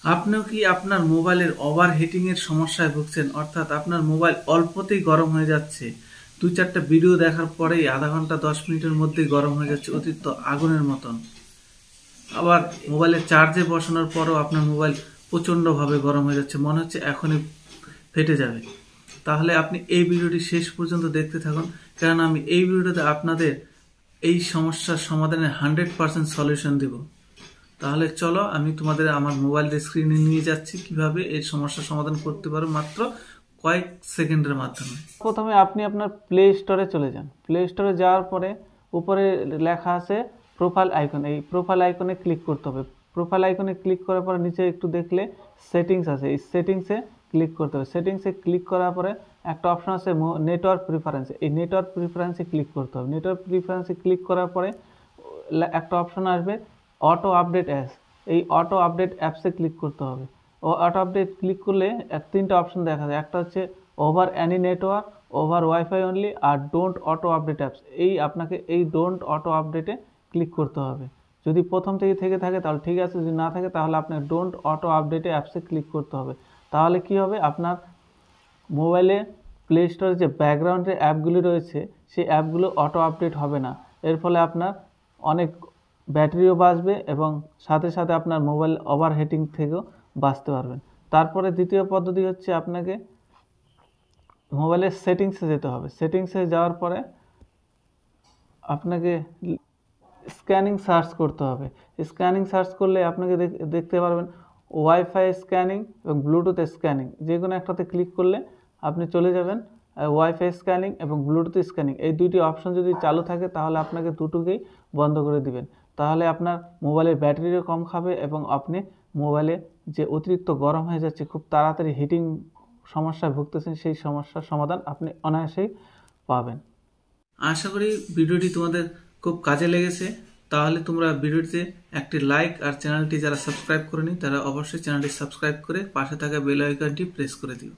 আপনিও কি আপনার মোবাইলের ওভারহিটিং এর সমস্যায় ভুগছেন? অর্থাৎ আপনার মোবাইল অল্পতেই গরম হয়ে যাচ্ছে, 2-4টা ভিডিও দেখার পরেই আধা ঘন্টা 10 মিনিটের মধ্যেই গরম হয়ে যাচ্ছে অতিরিক্ত আগুনের মতন। আবার মোবাইলে চার্জে বসানোর পরও আপনার মোবাইল প্রচণ্ডভাবে গরম হয়ে যাচ্ছে, মনে হচ্ছে এখনই ফেটে যাবে। তাহলে আপনি এই ভিডিওটি শেষ পর্যন্ত দেখতে থাকুন, কারণ আমি এই ভিডিওতে আপনাদের এই সমস্যার সমাধানের 100% সলিউশন দিব। তাহলে চলো আমি তোমাদের আমার মোবাইল স্ক্রিনে নিয়ে যাচ্ছি কিভাবে এই সমস্যার সমাধান করতে পারো মাত্র কয়েক সেকেন্ডের মাধ্যমে। প্রথমে আপনি আপনার প্লে স্টোরে চলে যান। প্লে স্টোরে যাওয়ার পরে উপরে লেখা আছে প্রোফাইল আইকন, এই প্রোফাইল আইকনে ক্লিক করতে হবে। প্রোফাইল আইকনে ক্লিক করার পরে নিচে একটু দেখলে সেটিংস আছে, এই সেটিংসে ক্লিক করতে হবে। সেটিংসে ক্লিক করার পরে একটা অপশন আছে নেটওয়ার্ক প্রিফারেন্স, এই নেটওয়ার্ক প্রিফারেন্সে ক্লিক করতে হবে। নেটওয়ার্ক প্রিফারেন্সে ক্লিক করার পরে একটা অপশন আসবে অটো আপডেট অ্যাপস, এই অটো আপডেট অ্যাপসে ক্লিক করতে হবে। অটো আপডেট ক্লিক করলে 3টা অপশন দেখা যায়, একটা হচ্ছে over any network, over wifi only আর ডোন্ট অটো আপডেট অ্যাপস। আপনাকে এই ডোন্ট অটো আপডেটে ক্লিক করতে হবে। যদি প্রথম থেকে থাকে তাহলে ঠিক আছে, যদি না থাকে তাহলে আপনার ডোন্ট অটো আপডেটে অ্যাপসে ক্লিক করতে হবে। তাহলে কি হবে, আপনার মোবাইলে প্লে স্টোরে যে ব্যাকগ্রাউন্ডে অ্যাপগুলি রয়েছে সেই অ্যাপগুলো অটো আপডেট হবে না। এর ফলে আপনার অনেক ব্যাটারিও বাঁচবে এবং সাথে সাথে আপনার মোবাইল ওভারহিটিং থেকেও বাঁচতে পারবেন। তারপরে দ্বিতীয় পদ্ধতি হচ্ছে আপনাকে মোবাইলের সেটিংসে যেতে হবে। সেটিংসে যাওয়ার পরে আপনাকে স্ক্যানিং সার্চ করতে হবে। স্ক্যানিং সার্চ করলে আপনাকে দেখতে পারবেন ওয়াইফাই স্ক্যানিং এবং ব্লুটুথ স্ক্যানিং, যে কোনো একটাতে ক্লিক করলে আপনি চলে যাবেন ওয়াইফাই স্ক্যানিং এবং ব্লুটুথ স্ক্যানিং। এই দুইটি অপশন যদি চালু থাকে তাহলে আপনাকে দুটোকেই বন্ধ করে দিবেন। তাহলে আপনার মোবাইলের ব্যাটারিও কম খাবে এবং আপনি মোবাইলে যে অতিরিক্ত গরম হয়ে যাচ্ছে, খুব তাড়াতাড়ি হিটিং সমস্যায় ভুগতেছেন, সেই সমস্যার সমাধান আপনি অনায়াসেই পাবেন। আশা করি ভিডিওটি তোমাদের খুব কাজে লেগেছে। তাহলে তোমরা ভিডিওটিতে একটি লাইক আর চ্যানেলটি যারা সাবস্ক্রাইব করেনি তারা অবশ্যই চ্যানেলটি সাবস্ক্রাইব করে পাশে থাকা বেল আইকনটি প্রেস করে দিও।